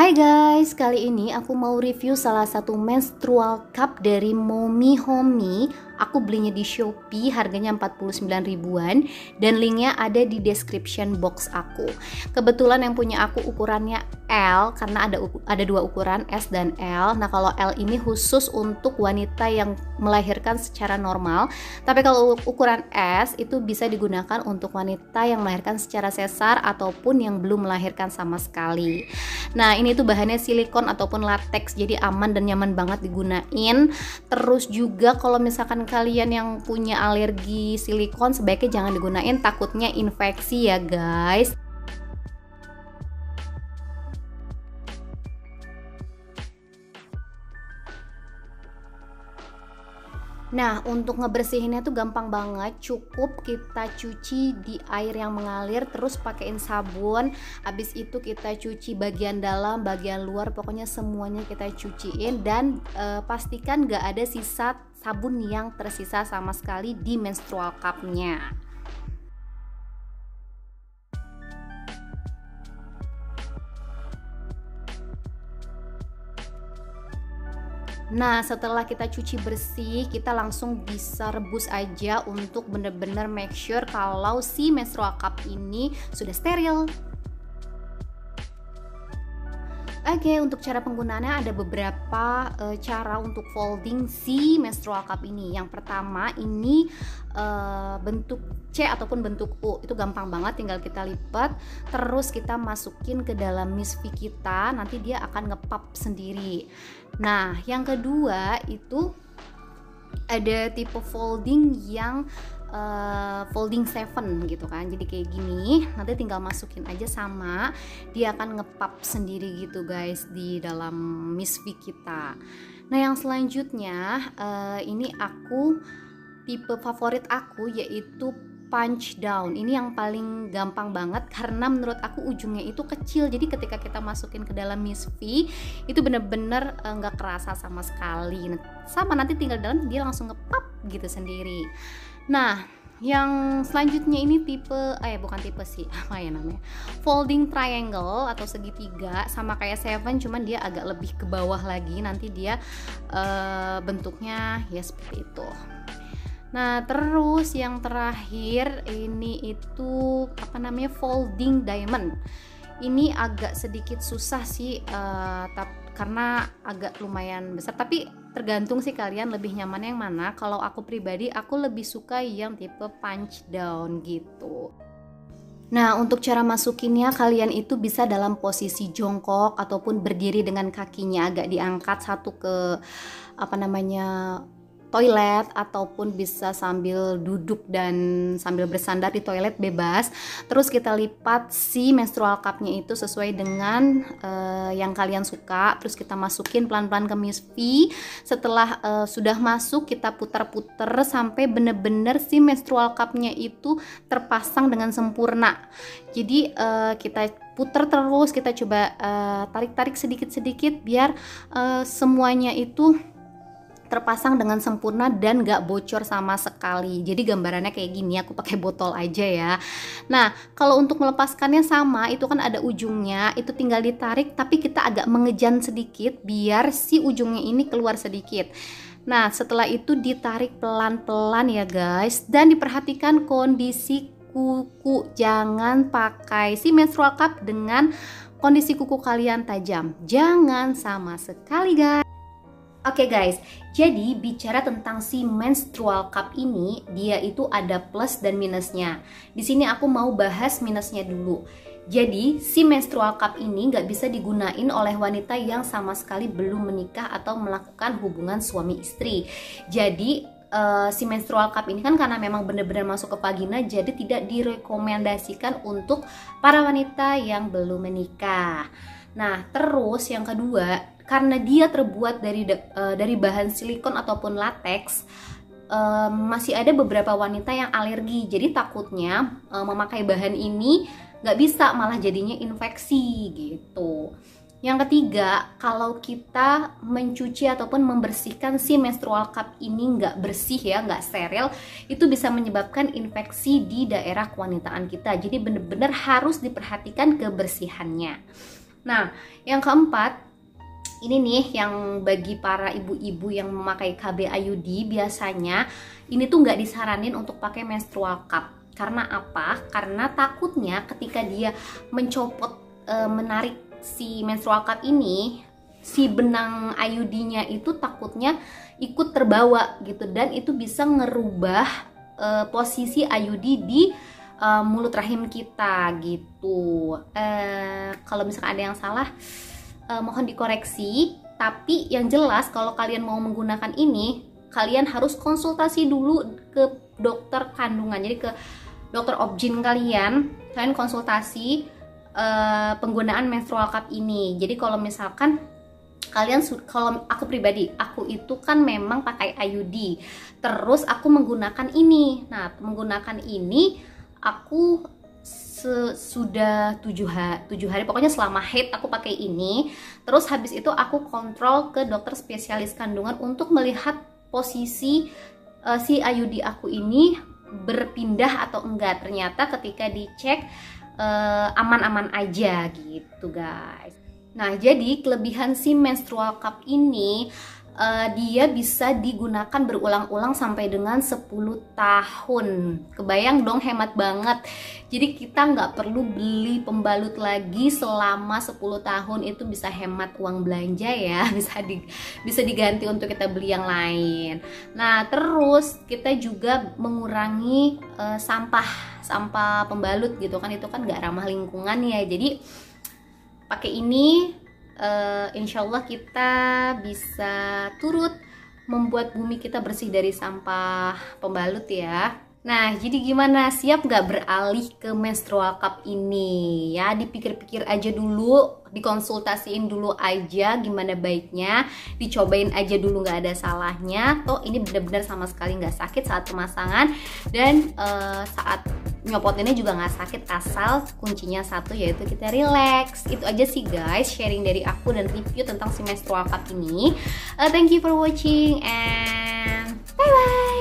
Hai guys, kali ini aku mau review salah satu menstrual cup dari Mommy Homey. Aku belinya di Shopee, harganya 49 ribuan dan linknya ada di description box aku. Kebetulan yang punya aku ukurannya L karena ada dua ukuran, S dan L. Nah, kalau L ini khusus untuk wanita yang melahirkan secara normal. Tapi kalau ukuran S itu bisa digunakan untuk wanita yang melahirkan secara sesar ataupun yang belum melahirkan sama sekali. Nah, ini tuh bahannya silikon ataupun latex, jadi aman dan nyaman banget digunain. Terus juga kalau misalkan kalian yang punya alergi silikon, sebaiknya jangan digunain, takutnya infeksi ya guys. Nah, untuk ngebersihinnya tuh gampang banget, cukup kita cuci di air yang mengalir, terus pakein sabun. Habis itu kita cuci bagian dalam, bagian luar, pokoknya semuanya kita cuciin dan pastikan gak ada sisa sabun yang tersisa sama sekali di menstrual cup-nya. Nah, setelah kita cuci bersih, kita langsung bisa rebus aja untuk bener-bener make sure kalau si menstrual cup ini sudah steril. Oke, untuk cara penggunaannya ada beberapa cara untuk folding si menstrual cup ini. Yang pertama ini bentuk C ataupun bentuk U, itu gampang banget, tinggal kita lipat, terus kita masukin ke dalam misfi kita, nanti dia akan ngepap sendiri. Nah, yang kedua itu ada tipe folding yang folding 7 gitu kan, jadi kayak gini, nanti tinggal masukin aja sama dia akan ngepap sendiri gitu guys di dalam misfi kita. Nah, yang selanjutnya ini tipe favorit aku yaitu punch down. Ini yang paling gampang banget karena menurut aku ujungnya itu kecil, jadi ketika kita masukin ke dalam misfi itu bener-bener nggak kerasa sama sekali. Sama nanti tinggal dalam dia langsung ngepap gitu sendiri. Nah, yang selanjutnya ini bukan tipe sih, apa ya namanya, folding triangle atau segitiga, sama kayak 7 cuman dia agak lebih ke bawah lagi, nanti dia bentuknya ya seperti itu. Nah, terus yang terakhir ini itu folding diamond. Ini agak sedikit susah sih karena agak lumayan besar, tapi tergantung sih kalian lebih nyaman yang mana. Kalau aku pribadi, aku lebih suka yang tipe punch down gitu. Nah, untuk cara masukinnya kalian itu bisa dalam posisi jongkok ataupun berdiri dengan kakinya agak diangkat satu ke toilet, ataupun bisa sambil duduk dan sambil bersandar di toilet bebas. Terus kita lipat si menstrual cup-nya itu sesuai dengan yang kalian suka. Terus kita masukin pelan-pelan ke misfi. Setelah sudah masuk, kita putar-putar sampai bener-bener si menstrual cup-nya itu terpasang dengan sempurna. Jadi kita putar terus, kita coba tarik-tarik sedikit-sedikit biar semuanya itu terpasang dengan sempurna dan gak bocor sama sekali. Jadi gambarannya kayak gini, aku pakai botol aja ya. Nah, kalau untuk melepaskannya sama, itu kan ada ujungnya, itu tinggal ditarik tapi kita agak mengejan sedikit biar si ujungnya ini keluar sedikit. Nah, setelah itu ditarik pelan-pelan ya guys, dan diperhatikan kondisi kuku, jangan pakai si menstrual cup dengan kondisi kuku kalian tajam, jangan sama sekali guys. Oke guys, jadi bicara tentang si menstrual cup ini, dia itu ada plus dan minusnya. Di sini aku mau bahas minusnya dulu. Jadi si menstrual cup ini nggak bisa digunain oleh wanita yang sama sekali belum menikah atau melakukan hubungan suami istri. Jadi si menstrual cup ini kan karena memang benar-benar masuk ke vagina, jadi tidak direkomendasikan untuk para wanita yang belum menikah. Nah, terus yang kedua, karena dia terbuat dari bahan silikon ataupun latex, masih ada beberapa wanita yang alergi. Jadi takutnya memakai bahan ini nggak bisa, malah jadinya infeksi gitu. Yang ketiga, kalau kita mencuci ataupun membersihkan si menstrual cup ini nggak bersih ya, nggak steril, itu bisa menyebabkan infeksi di daerah kewanitaan kita. Jadi benar-benar harus diperhatikan kebersihannya. Nah, yang keempat, ini nih yang bagi para ibu-ibu yang memakai KB IUD, biasanya ini tuh nggak disaranin untuk pakai menstrual cup. Karena apa? Karena takutnya ketika dia mencopot, menarik si menstrual cup ini, si benang IUD-nya itu takutnya ikut terbawa gitu, dan itu bisa ngerubah posisi IUD di mulut rahim kita gitu. Kalau misalkan ada yang salah, mohon dikoreksi. Tapi yang jelas kalau kalian mau menggunakan ini, kalian harus konsultasi dulu ke dokter kandungan. Jadi ke dokter obgyn kalian konsultasi penggunaan menstrual cup ini. Jadi kalau misalkan kalian, kalau aku pribadi, aku itu kan memang pakai IUD, terus aku menggunakan ini. Nah, menggunakan ini aku sudah 7 hari, pokoknya selama haid aku pakai ini. Terus habis itu aku kontrol ke dokter spesialis kandungan untuk melihat posisi si IUD aku ini berpindah atau enggak. Ternyata ketika dicek aman-aman aja gitu guys. Nah, jadi kelebihan si menstrual cup ini, dia bisa digunakan berulang-ulang sampai dengan 10 tahun. Kebayang dong, hemat banget. Jadi kita nggak perlu beli pembalut lagi selama 10 tahun. Itu bisa hemat uang belanja ya, bisa diganti untuk kita beli yang lain. Nah, terus kita juga mengurangi sampah pembalut gitu kan, itu kan nggak ramah lingkungan ya. Jadi pakai ini, insya Allah kita bisa turut membuat bumi kita bersih dari sampah pembalut ya. Nah, jadi gimana? Siap nggak beralih ke menstrual cup ini? Ya, dipikir-pikir aja dulu, dikonsultasiin dulu aja gimana baiknya, dicobain aja dulu, nggak ada salahnya. Toh ini benar-benar sama sekali nggak sakit saat pemasangan, dan saat nyopotinnya juga nggak sakit, asal kuncinya satu, yaitu kita relax. Itu aja sih guys, sharing dari aku dan review tentang si menstrual cup ini. Thank you for watching and bye bye.